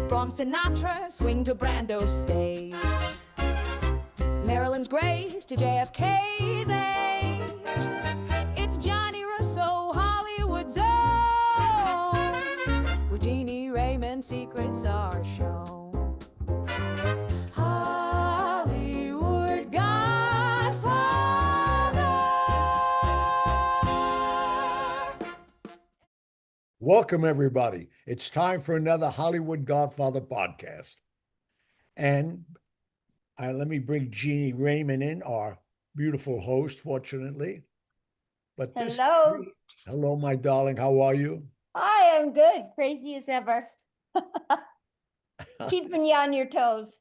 From Sinatra, swing to Brando's stage. Maryland's grace to JFK's age. It's Johnny Russo, Hollywood's own, where Jeannie Raymond secrets are shown. Hollywood Godfather. Welcome, everybody. It's time for another Hollywood Godfather podcast. And let me bring Jeannie Raymond in, our beautiful host, fortunately. But Hello. Hello, my darling. How are you? I am good. Crazy as ever. Keeping you on your toes.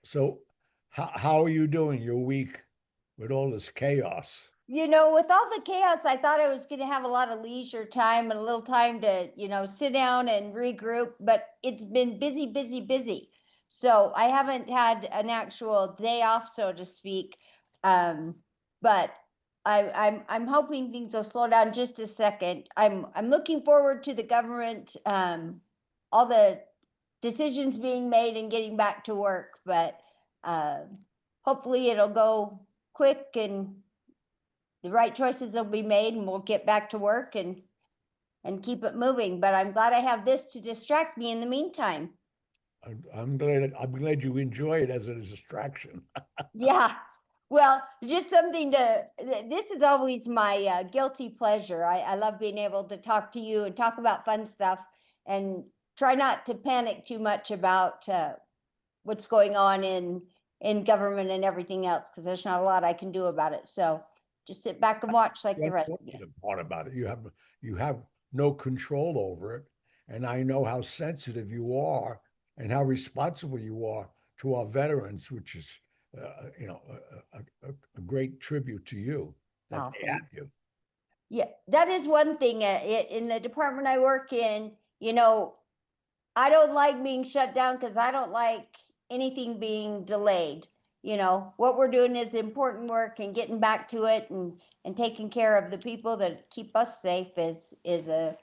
So how are you doing your week with all this chaos? You know, with all the chaos, I thought I was going to have a lot of leisure time and a little time to, sit down and regroup, but it's been busy, busy, busy. So I haven't had an actual day off, so to speak. But I'm hoping things will slow down just a second. I'm looking forward to the government, all the decisions being made and getting back to work, but hopefully it'll go quick and the right choices will be made and we'll get back to work and keep it moving. But I'm glad I have this to distract me in the meantime. I'm glad you enjoy it as a distraction. Yeah. Well, just something this is always my guilty pleasure. I love being able to talk to you and talk about fun stuff and try not to panic too much about what's going on in government and everything else, because there's not a lot I can do about it. So just sit back and watch like the rest of you. The part about it, you have no control over it, and I know how sensitive you are and how responsible you are to our veterans, which is a great tribute to you that they have you. Yeah, that is one thing. In the department I work in, I don't like being shut down because I don't like anything being delayed. What we're doing is important work, and getting back to it and taking care of the people that keep us safe is a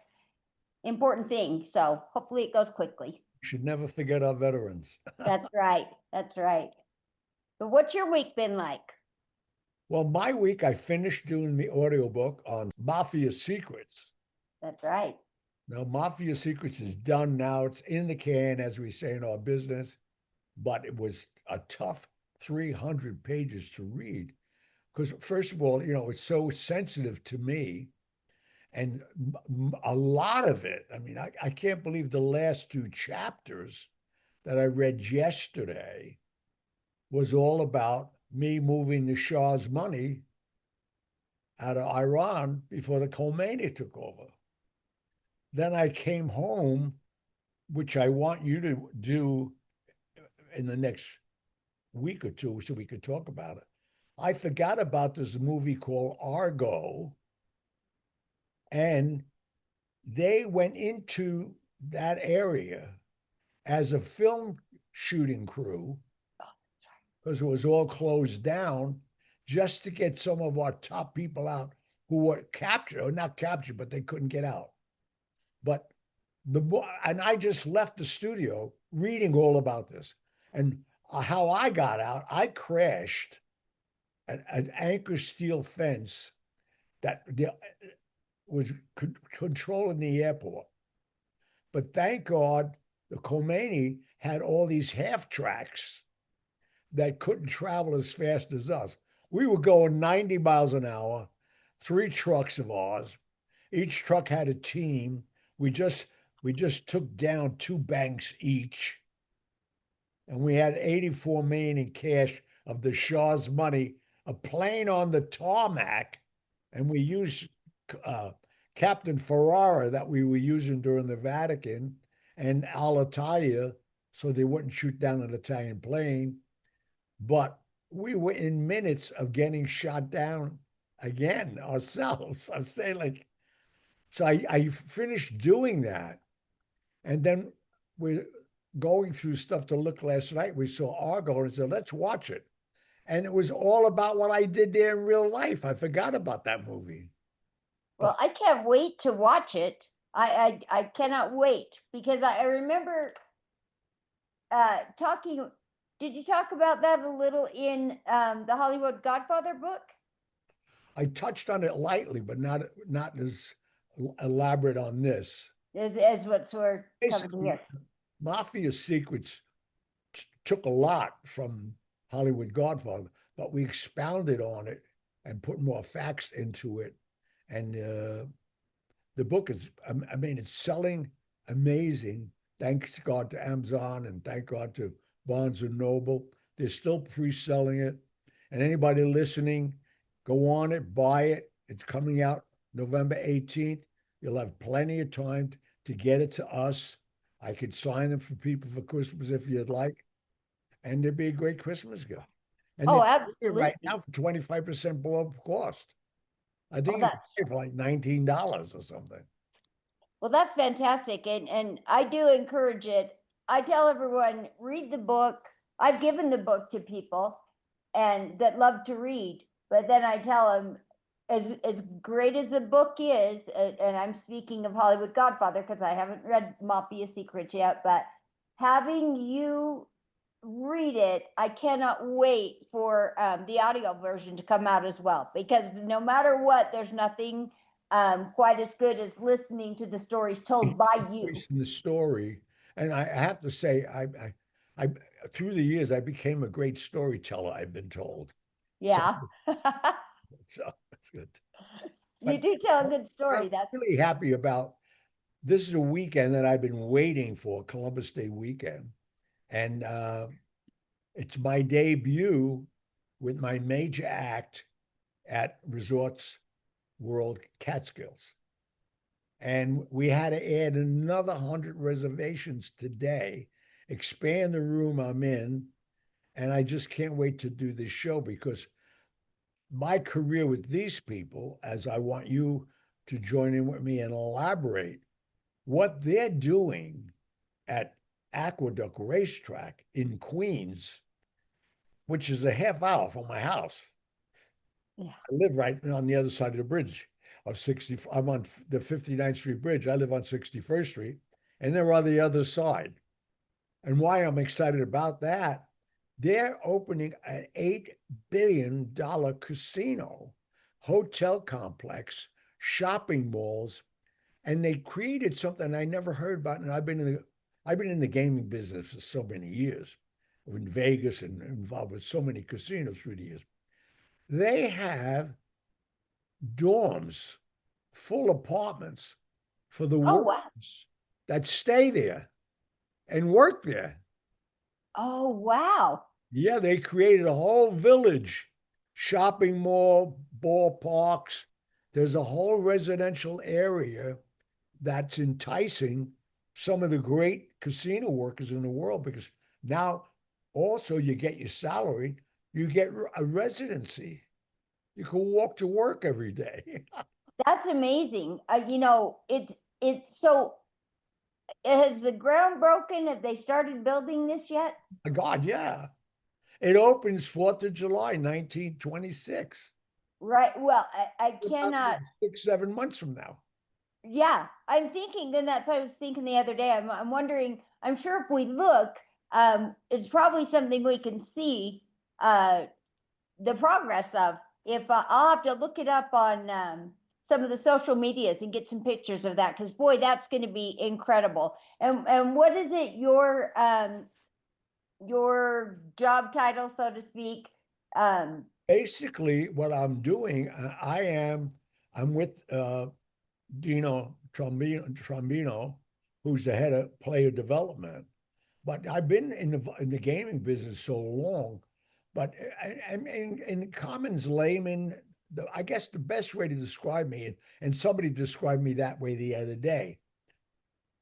important thing. So hopefully it goes quickly. We should never forget our veterans. That's right. That's right. But what's your week been like? Well, my week, I finished doing the audiobook on Mafia Secrets. That's right. Now, Mafia Secrets is done now. It's in the can, as we say in our business. But it was a tough 300 pages to read. Because first of all, it's so sensitive to me. And a lot of it, I can't believe the last two chapters that I read yesterday was all about me moving the Shah's money out of Iran before the Khomeini took over. Then I came home, which I want you to do in the next week or two so we could talk about it. I forgot about this movie called Argo, and they went into that area as a film shooting crew because it was all closed down, just to get some of our top people out who were captured, or not captured, but they couldn't get out. But and I just left the studio reading all about this. And how I got out, I crashed an anchor steel fence that was controlling the airport. But thank God, the Khomeini had all these half tracks that couldn't travel as fast as us. We were going 90 miles an hour, 3 trucks of ours. Each truck had a team. We just took down 2 banks each. And we had 84 million in cash of the Shah's money, a plane on the tarmac. And we used Captain Ferrara that we were using during the Vatican and Alitalia, so they wouldn't shoot down an Italian plane. But we were in minutes of getting shot down again ourselves. I'm saying, so I finished doing that. And then we're going through stuff to look last night. We saw Argo and said, let's watch it. And it was all about what I did there in real life. I forgot about that movie. Well, I can't wait to watch it. I cannot wait, because I remember talking. Did you talk about that a little in the Hollywood Godfather book? I touched on it lightly, but not as elaborate on this. As what's we're coming Basically, here. Mafia Secrets took a lot from Hollywood Godfather, but we expounded on it and put more facts into it. And the book is, I mean, it's selling amazing. Thanks God to Amazon and thank God to Barnes and Noble. They're still pre-selling it. And anybody listening, go on it, buy it. It's coming out November 18th. You'll have plenty of time to get it to us. I could sign them for people for Christmas if you'd like. And it'd be a great Christmas gift. And Oh, they're absolutely. right now for 25% below cost. I think Oh, it's for like $19 or something. well, that's fantastic. And I do encourage it. I tell everyone, read the book. I've given the book to people and that love to read, but then I tell them, as great as the book is, and I'm speaking of Hollywood Godfather because I haven't read Mafia Secrets yet, but having you read it, I cannot wait for the audio version to come out as well, because no matter what, there's nothing quite as good as listening to the stories told by you. In the story, and I have to say, I through the years, I became a great storyteller. I've been told, so, Yeah. so that's good. You But do tell a good I'm story. That's really happy about this. Is a weekend that I've been waiting for, Columbus Day weekend, and it's my debut with my major act at Resorts World Catskills. And we had to add another 100 reservations today, expand the room I'm in. And I just can't wait to do this show because my career with these people, as I want you to join in with me and elaborate what they're doing at Aqueduct Racetrack in Queens, which is a half hour from my house. yeah. I live right on the other side of the bridge of 60. I'm on the 59th Street Bridge. I live on 61st Street, and they're on the other side. And why I'm excited about that, they're opening an $8 billion casino, hotel complex, shopping malls, and they created something I never heard about. And I've been in the gaming business for so many years, in Vegas and involved with so many casinos through the years. They have dorms, full apartments for the Oh, wow. workers that stay there and work there. Oh, wow. Yeah, they created a whole village, shopping mall, ballparks. There's a whole residential area that's enticing some of the great casino workers in the world because now also you get your salary, you get a residency. You can walk to work every day. That's amazing. It's so, has the ground broken? Have they started building this yet? God, yeah. It opens 4th of July, 1926. Right. Well, I About cannot. 6, 7 months from now. Yeah, I'm thinking, and that's what I was thinking the other day. I'm wondering, I'm sure if we look, it's probably something we can see the progress of. If I'll have to look it up on some of the social medias and get some pictures of that, because boy, that's going to be incredible. And what is it, your job title, so to speak? Basically, what I'm doing, I'm with Dino Trombino, who's the head of player development. But I've been in the gaming business so long. But in commons layman, I guess the best way to describe me, and somebody described me that way the other day.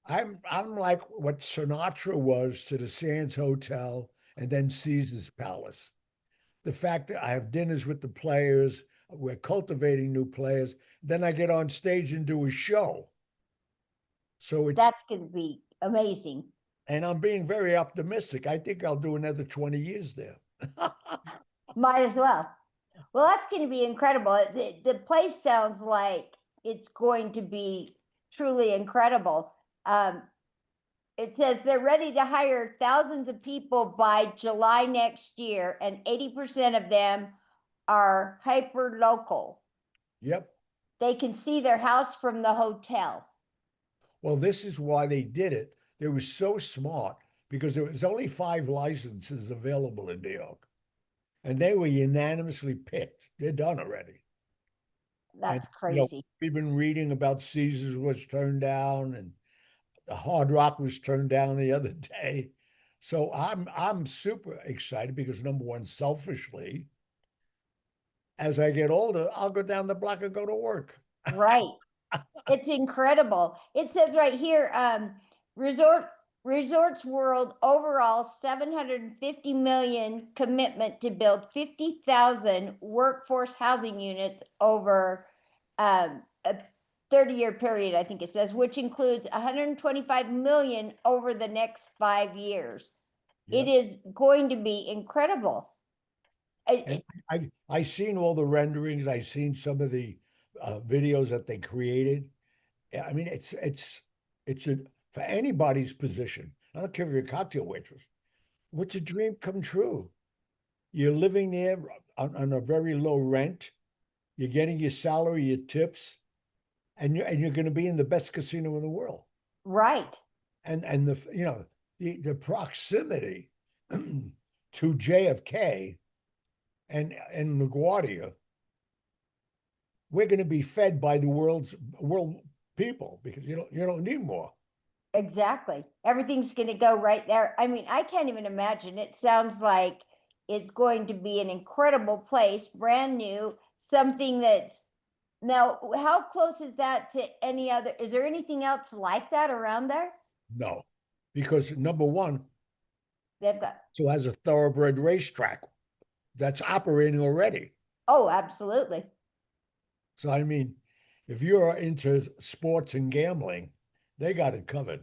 I'm like what Sinatra was to the Sands Hotel and then Caesar's Palace. The fact that I have dinners with the players, we're cultivating new players, then I get on stage and do a show. So That's going to be amazing. And I'm being very optimistic. I think I'll do another 20 years there. Might as well. Well, that's going to be incredible. The place sounds like it's going to be truly incredible. It says they're ready to hire thousands of people by July next year, and 80% of them are hyper local. Yep. They can see their house from the hotel. Well, this is why they did it. They were so smart because there was only 5 licenses available in New York, and they were unanimously picked. They're done already. That's And, crazy. we've been reading about Caesars was turned down, and the Hard Rock was turned down the other day. So I'm super excited because, number one, selfishly, as I get older, I'll go down the block and go to work. Right. It's incredible. It says right here, Resorts World overall 750 million commitment to build 50,000 workforce housing units over a 30-year period, I think it says, which includes 125 million over the next 5 years. Yep. It is going to be incredible. And I seen all the renderings. I seen some of the videos that they created. I mean, it's for anybody's position. I don't care if you're a cocktail waitress. What's a dream come true? You're living there on a very low rent. You're getting your salary, your tips, and you're going to be in the best casino in the world. Right. And the proximity to JFK and LaGuardia, we're going to be fed by the world people because you don't need more. Exactly. Everything's going to go right there. I mean, I can't even imagine. It sounds like it's going to be an incredible place, brand new, something that's now, how close is that to any other? Is there anything else like that around there? No, because number one, They've got, so has a thoroughbred racetrack that's operating already. oh, absolutely. So I mean, if you're into sports and gambling, they got it covered.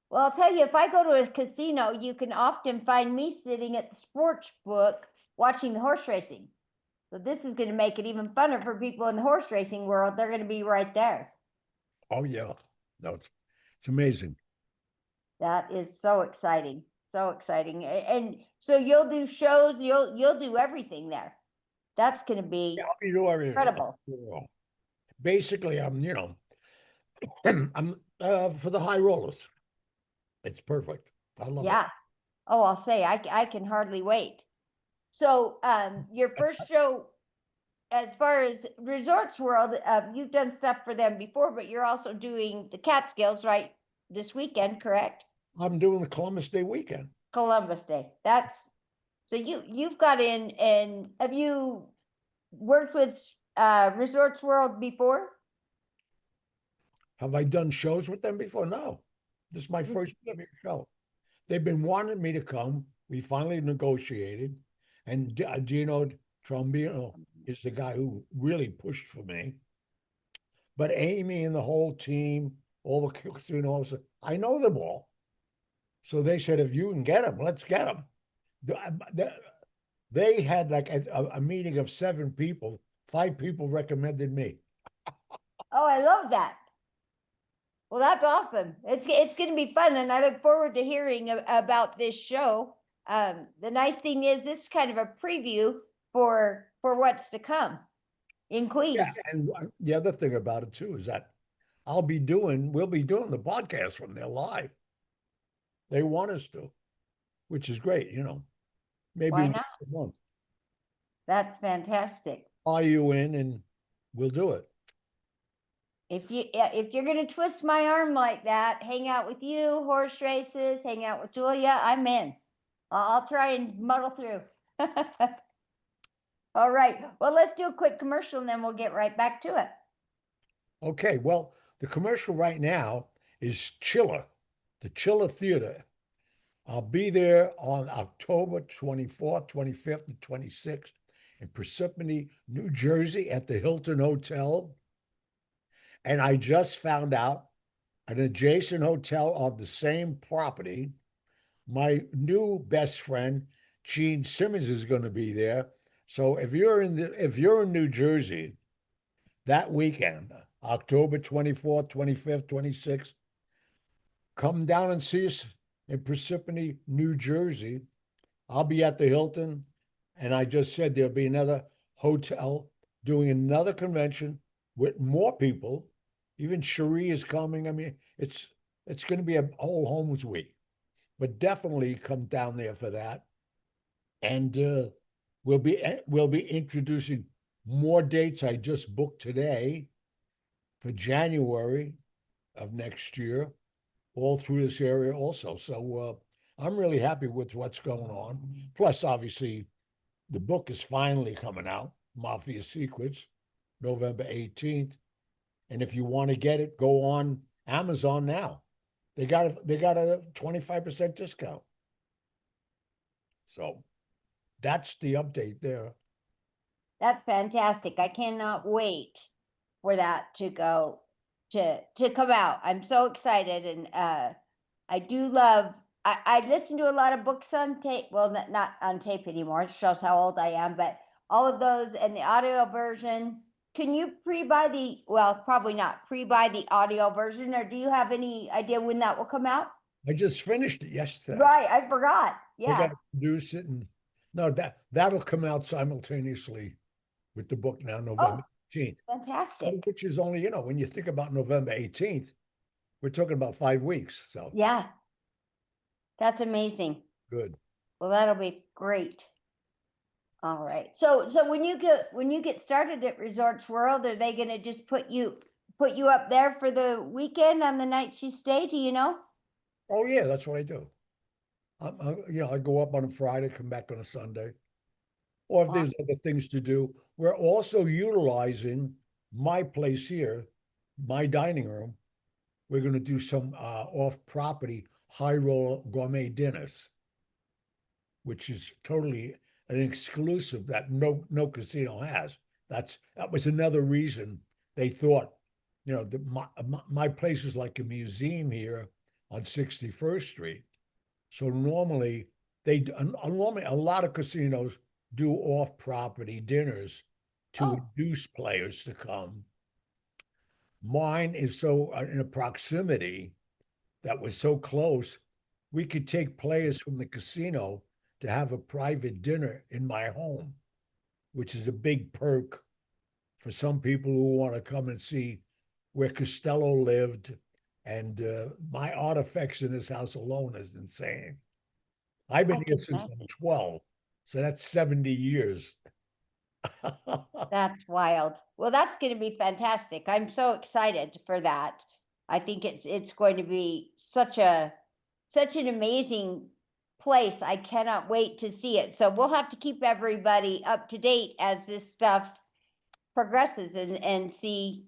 Well, I'll tell you, if I go to a casino, you can often find me sitting at the sports book watching the horse racing. So this is going to make it even funner for people in the horse racing world. They're going to be right there. Oh yeah, no, it's amazing. That is so exciting. So exciting. And so you'll do shows, you'll do everything there. That's going to be incredible. Basically, I'm I'm for the high rollers. It's perfect. I love it. Yeah. Oh, I'll say I can hardly wait. So your first show, as far as Resorts World, you've done stuff for them before, but you're also doing the Catskills, right? This weekend, correct? I'm doing the Columbus Day weekend. Columbus Day. That's so you've got in, and have you worked with Resorts World before? Have I done shows with them before? No. This is my first show. They've been wanting me to come. We finally negotiated. And Gino Trombino is the guy who really pushed for me. But Amy and the whole team, all the casino officers, I know them all. So they said, if you can get them, let's get them. They had like a meeting of 7 people. 5 people recommended me. Oh, I love that. Well, that's awesome. It's going to be fun, and I look forward to hearing about this show. The nice thing is this is kind of a preview for what's to come in Queens. Yeah, and the other thing about it too is that we'll be doing the podcast from there live. They want us to, which is great, maybe Why not? a month. That's fantastic. Fly you in and we'll do it. If you're going to twist my arm like that, hang out with you, horse races, hang out with Julia, I'm in. I'll try and muddle through. All right. Well, let's do a quick commercial and then we'll get right back to it. Okay. Well, the commercial right now is Chiller, the Chiller Theater. I'll be there on October 24th, 25th, and 26th in Parsippany, New Jersey at the Hilton Hotel. And I just found out an adjacent hotel on the same property. My new best friend, Gene Simmons, is going to be there. So if you're in New Jersey that weekend, October 24th, 25th, 26th. Come down and see us in Parsippany, New Jersey. I'll be at the Hilton, and I just said there'll be another hotel doing another convention with more people. Even Cherie is coming. I mean, it's going to be a whole homes week, but definitely come down there for that. And we'll be introducing more dates. I just booked today for January of next year, all through this area also. So I'm really happy with what's going on. Plus, obviously, the book is finally coming out, Mafia Secrets, November 18th. And if you want to get it, go on Amazon now. They got a 25% discount. So that's the update there. That's fantastic. I cannot wait for that to go to come out. I'm so excited, and I do love. I listen to a lot of books on tape. Well, not on tape anymore. It shows how old I am. But all of those and the audio version. Can you pre-buy the? Well, probably not pre-buy the audio version, or do you have any idea when that will come out? I just finished it yesterday. Right, I forgot. They Yeah. got to produce it, and no, that'll come out simultaneously with the book now, November 18th. Fantastic. Which is only, when you think about November 18th, we're talking about 5 weeks. So Yeah. That's amazing. good. Well, that'll be great. All right. So when you get started at Resorts World, are they going to just put you up there for the weekend on the nights you stay? Do you know? Oh yeah, that's what I do. I go up on a Friday, come back on a Sunday. Or if there's other things to do, we're also utilizing my place here, my dining room. We're going to do some off-property high roller gourmet dinners, which is totally an exclusive that no casino has. That was another reason they thought, my place is like a museum here on 61st Street. So normally normally a lot of casinos do off-property dinners to induce players to come. Mine is so in a proximity that was so close, we could take players from the casino to have a private dinner in my home, which is a big perk for some people who want to come and see where Costello lived. And my artifacts in this house alone is insane. I've been here since I'm 12, so that's 70 years. That's wild. Well, that's going to be fantastic. I'm so excited for that. I think it's going to be such an amazing place. I cannot wait to see it. So we'll have to keep everybody up to date as this stuff progresses and see,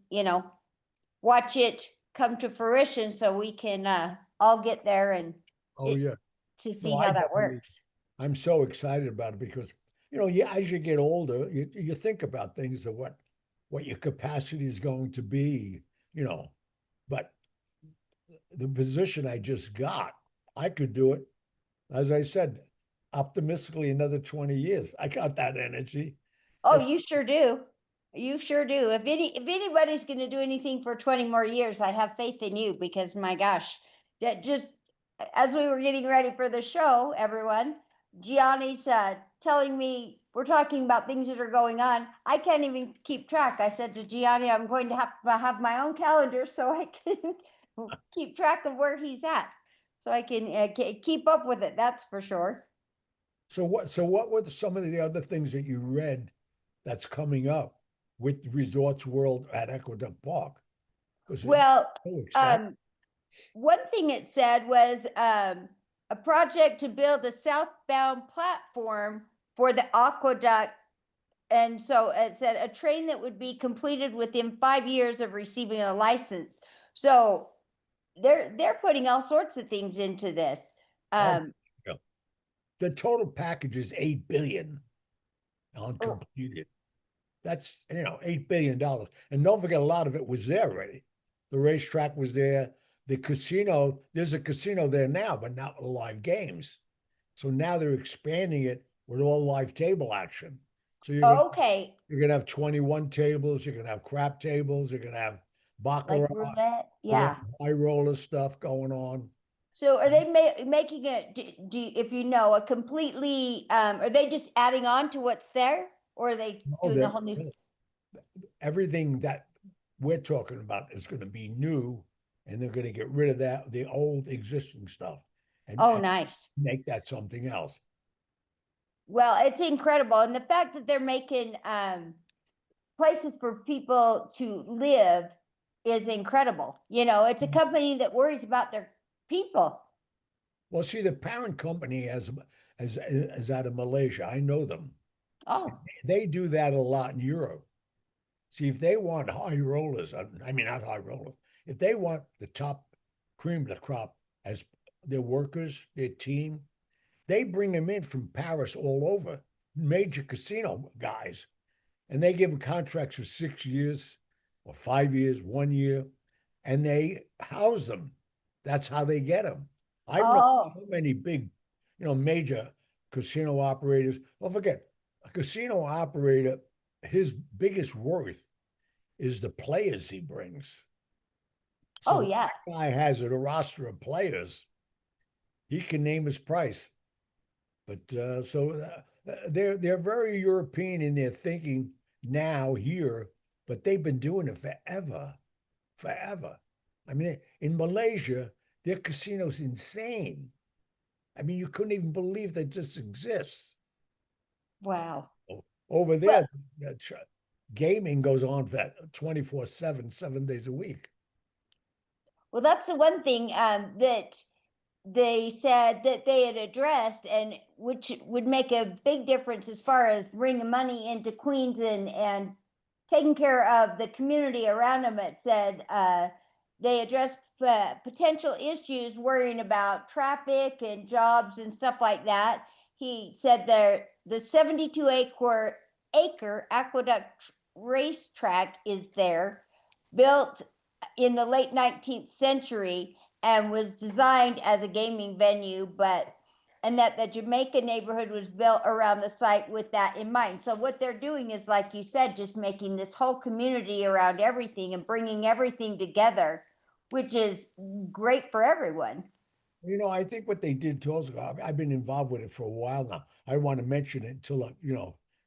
watch it come to fruition so we can all get there and to see how that works. I'm so excited about it because as you get older, you think about things of what your capacity is going to be, but the position I just got, I could do it, as I said, optimistically another 20 years. I got that energy. Oh, you sure do. You sure do. If anybody's going to do anything for 20 more years, I have faith in you because my gosh, that just as we were getting ready for the show, everyone, Gianni's telling me we're talking about things that are going on. I can't even keep track. I said to Gianni, I'm going to have my own calendar so I can keep track of where he's at, so I can keep up with it. That's for sure. So what were some of the other things that you read that's coming up with Resorts World at Aqueduct Park? Well, one thing it said was a project to build a southbound platform for the aqueduct. And so it said a train that would be completed within 5 years of receiving a license. So they're putting all sorts of things into this. The total package is $8 billion uncompleted. That's $8 billion. And don't forget, a lot of it was there already. The racetrack was there. The casino, there's a casino there now, but not with live games. So now they're expanding it with all live table action. So you're gonna have 21 tables, you're gonna have crap tables, you're gonna have baccarat, like roulette. yeah, Yeah. high roller stuff going on. So are they making it, if you know, a completely, are they just adding on to what's there? Or are they Oh, doing a whole new? everything that we're talking about is going to be new, and they're going to get rid of the old existing stuff, Oh, and nice. make that something else. Well, it's incredible. And the fact that they're making places for people to live is incredible. You know, it's a company that worries about their people. Well, see, the parent company is out of Malaysia. I know them. Oh, They do that a lot in Europe. See, if they want high rollers, I mean, not high rollers, if they want the top cream of the crop as their workers, their team, they bring them in from Paris all over, major casino guys, and they give them contracts for 6 years or 5 years, 1 year, and they house them. That's how they get them. I've known oh, so many big, major casino operators. Well, forget a casino operator, his biggest worth is the players he brings. oh, So if yeah. that guy has a roster of players, he can name his price. But they're very European in their thinking now here, but they've been doing it forever, forever. I mean, in Malaysia, their casino's insane. I mean, you couldn't even believe that this exists. Wow. Over Well, there, gaming goes on for 24/7, 7 days a week. well, that's the one thing that they said that they had addressed, and which would make a big difference as far as bringing money into Queens and taking care of the community around them. It said they addressed potential issues worrying about traffic and jobs and stuff like that. He said there the 72 acre Aqueduct Racetrack is there, built in the late 19th century and was designed as a gaming venue, and that the Jamaica neighborhood was built around the site with that in mind. So what they're doing is, like you said, just making this whole community around everything and bringing everything together, which is great for everyone. I think what they did to us, I've been involved with it for a while now. I don't want to mention it until it,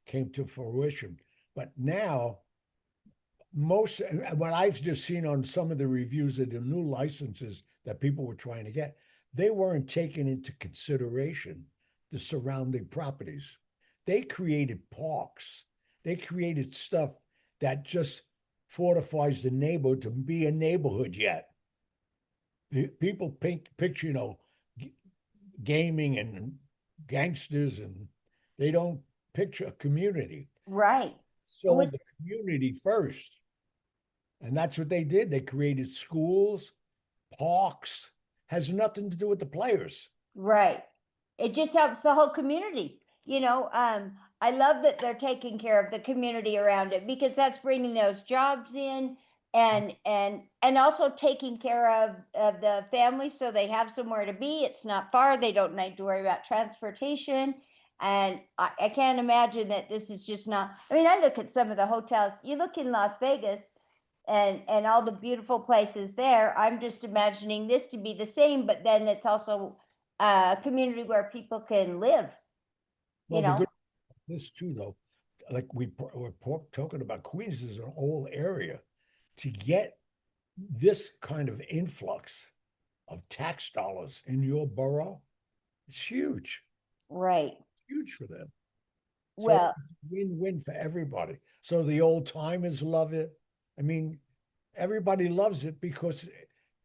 came to fruition. But now, what I've just seen on some of the reviews of the new licenses that people were trying to get, they weren't taking into consideration the surrounding properties. They created parks. They created stuff that just fortifies the neighborhood to be a neighborhood yet. People picture, gaming and gangsters, and they don't picture a community. Right. So the community first. And that's what they did. They created schools, parks, has nothing to do with the players. Right. It just helps the whole community. I love that they're taking care of the community around it, because that's bringing those jobs in, and also taking care of the family so they have somewhere to be. It's not far. They don't need to worry about transportation. And I can't imagine that this is just not, I mean, I look at some of the hotels, you look in Las Vegas and all the beautiful places there. I'm just imagining this to be the same, but then it's also a community where people can live, Well, the good this too, though, like we're talking about, Queens is an old area. To get this kind of influx of tax dollars in your borough, it's huge. Right. It's huge for them. So Well, win-win for everybody. So the old timers love it. I mean, everybody loves it because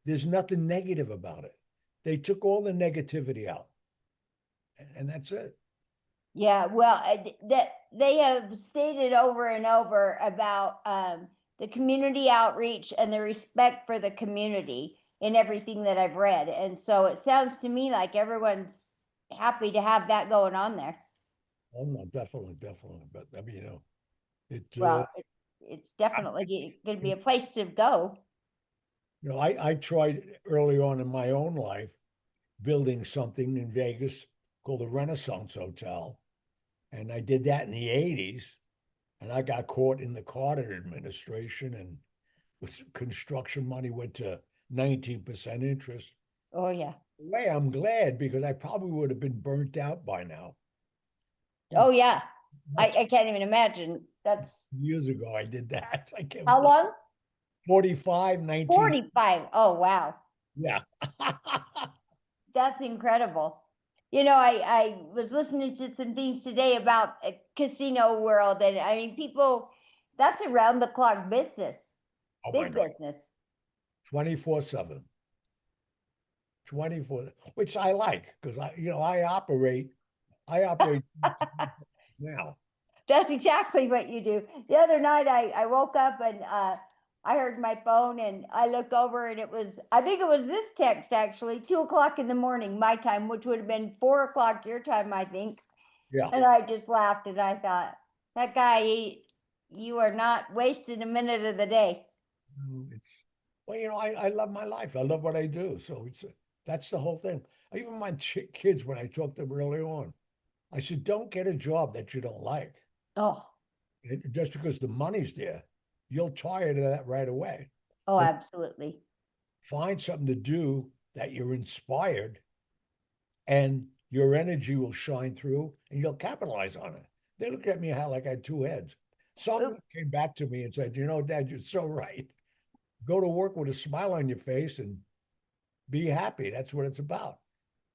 there's nothing negative about it. They took all the negativity out, and that's it. yeah, well, that they have stated over and over about the community outreach and the respect for the community in everything that I've read. And so it sounds to me like everyone's happy to have that going on there. Oh no, definitely, definitely. But I mean, it. Well, it's definitely going to be a place to go. I tried early on in my own life building something in Vegas called the Renaissance Hotel, and I did that in the '80s, and I got caught in the Carter administration, and with construction money went to 19% interest. Oh, yeah. In a way, I'm glad because I probably would have been burnt out by now. Oh, yeah. That's I can't even imagine. That's years ago I did that. I can't how believe long? 45, 19. 45. Oh, wow. Yeah. That's incredible. You know, I was listening to some things today about a casino world, and I mean, people, that's around the clock business, Oh my big God. business. 24/7. 24, which I like because I operate now. That's exactly what you do. The other night, I woke up and I heard my phone, and I looked over, and I think it was this text actually, 2 o'clock in the morning, my time, which would have been 4 o'clock your time, I think. Yeah. And I just laughed, and I thought, that guy, you are not wasting a minute of the day. It's well, I love my life. I love what I do. So that's the whole thing. I even my kids when I talked to them early on, I said, don't get a job that you don't like. Oh, Just because the money's there, you'll tire of that right away. oh, But absolutely. find something to do that you're inspired and your energy will shine through and you'll capitalize on it. They looked at me how like I had two heads. Some came back to me and said, Dad, you're so right. Go to work with a smile on your face and be happy. That's what it's about.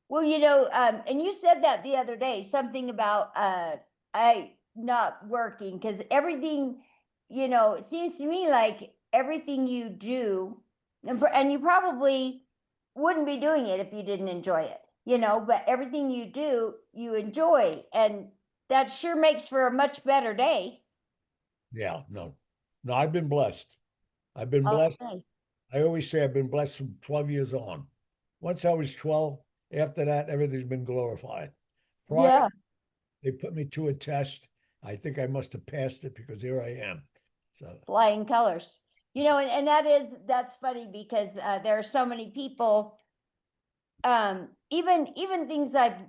Well, and you said that the other day, something about I not working, because everything, it seems to me like everything you do, and you probably wouldn't be doing it if you didn't enjoy it, but everything you do, you enjoy, and that sure makes for a much better day. Yeah, no, no, I've been blessed. I've been I'll blessed. say. I always say I've been blessed from 12 years on. Once I was 12, after that, everything's been glorified. Prior, Yeah. they put me to a test. I think I must have passed it because here I am. So, Flying colors. And that's funny because there are so many people, even things I've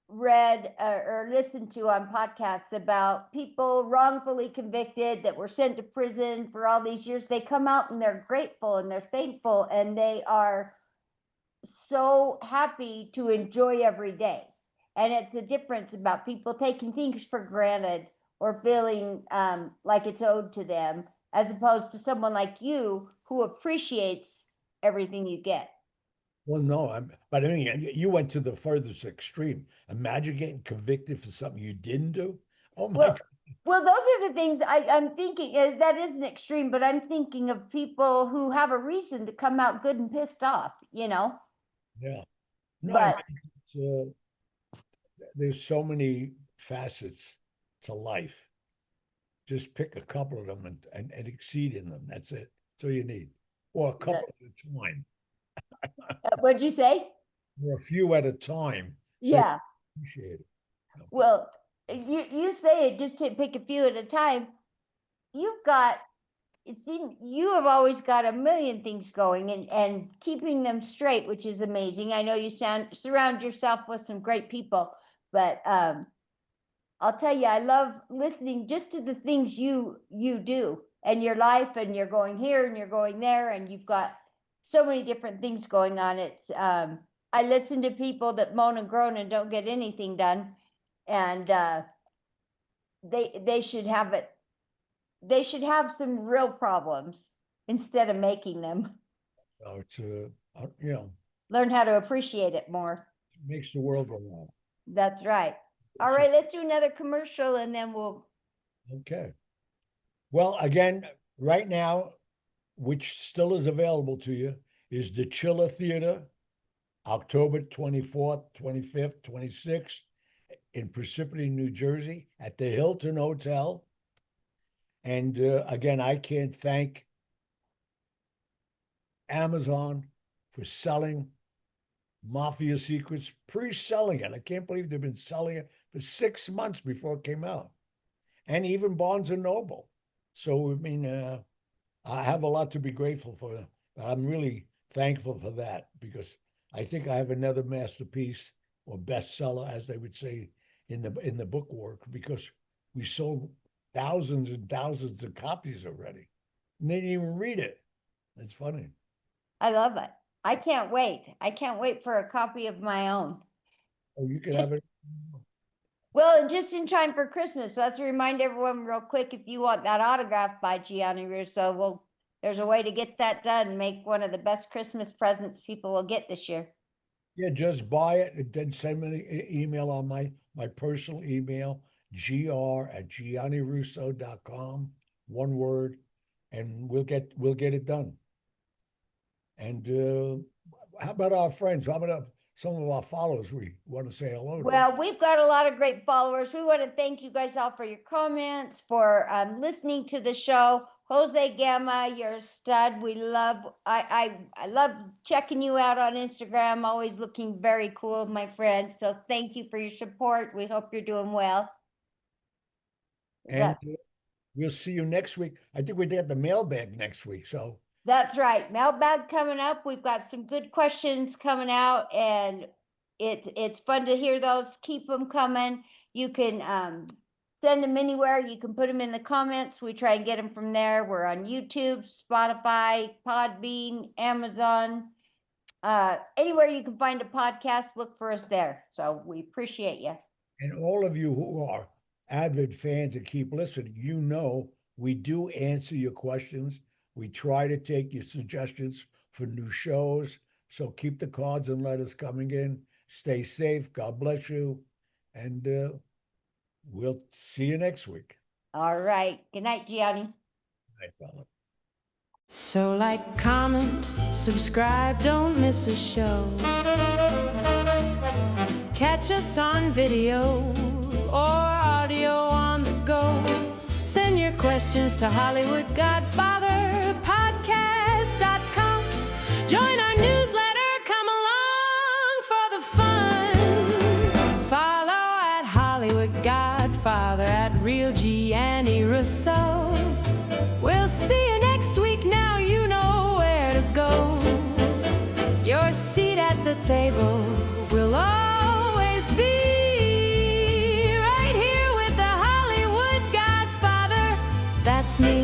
read or listened to on podcasts about people wrongfully convicted that were sent to prison for all these years. They come out and they're grateful and they're thankful and they are so happy to enjoy every day. And it's a difference about people taking things for granted or feeling like it's owed to them, as opposed to someone like you who appreciates everything you get. well, no, but I mean, you went to the furthest extreme. Imagine getting convicted for something you didn't do. Oh my Well, God. well, those are the things I'm thinking. That is an extreme, but I'm thinking of people who have a reason to come out good and pissed off. Yeah. No, I mean, But it's, there's so many facets to life. Just pick a couple of them and exceed in them. That's it. That's all you need. Or a couple at a time, what'd you say? or a few at a time. So you Yeah. appreciate it. Well, you say it just to pick a few at a time. You've got it seems you have always got a million things going and keeping them straight, which is amazing. I know you surround yourself with some great people, but I'll tell you, I love listening just to the things you do and your life, and you're going here and you're going there, and you've got so many different things going on. It's I listen to people that moan and groan and don't get anything done, and they should have it. They should have some real problems instead of making them. So it's Learn how to appreciate it more. it makes the world go round. That's right. All So, right, let's do another commercial and then we'll. okay. Well, again, right now, which still is available to you, is the Chiller Theater, October 24th, 25th, 26th in Parsippany, New Jersey, at the Hilton Hotel. And again, I can't thank Amazon for selling Mafia Secrets, pre-selling it. I can't believe they've been selling it for 6 months before it came out, and even Barnes and Noble. So I mean, I have a lot to be grateful for. I'm really thankful for that because I think I have another masterpiece or bestseller, as they would say in the book work, because we sold thousands and thousands of copies already, and they didn't even read it. It's funny. I love it. I can't wait. I can't wait for a copy of my own. Oh, you can have it. Well, and just in time for Christmas. So let's remind everyone real quick, if you want that autograph by Gianni Russo, there's a way to get that done and make one of the best Christmas presents people will get this year. Yeah, just buy it and then send me an email on my personal email, gr@giannirusso.com, one word, and we'll get it done. And how about our friends? How about some of our followers we want to say hello to? Well, we've got a lot of great followers. We want to thank you guys all for your comments, for listening to the show. Jose Gamma, you're a stud. We love, I love checking you out on Instagram. Always looking very cool, my friend. So thank you for your support. We hope you're doing well. And we'll see you next week. I think we get the mailbag next week. So that's right. Mailbag coming up. We've got some good questions coming out, and it's fun to hear those. Keep them coming. You can send them anywhere. You can put them in the comments. We try and get them from there. We're on YouTube, Spotify, Podbean, Amazon. Anywhere you can find a podcast, look for us there. So we appreciate you. And all of you who are avid fans and keep listening, you know we do answer your questions. We try to take your suggestions for new shows. So keep the cards and letters coming in. Stay safe. God bless you. And we'll see you next week. All right. Good night, Gianni. Good night, fella. So like, comment, subscribe, don't miss a show. Catch us on video or audio on the go. Send your questions to HollywoodGodfatherPodcast.com. Join our newsletter, come along for the fun. Follow at Hollywood Godfather, at Real Gianni Russo. We'll see you next week, now you know where to go. Your seat at the table will always be right here with the Hollywood Godfather. That's me.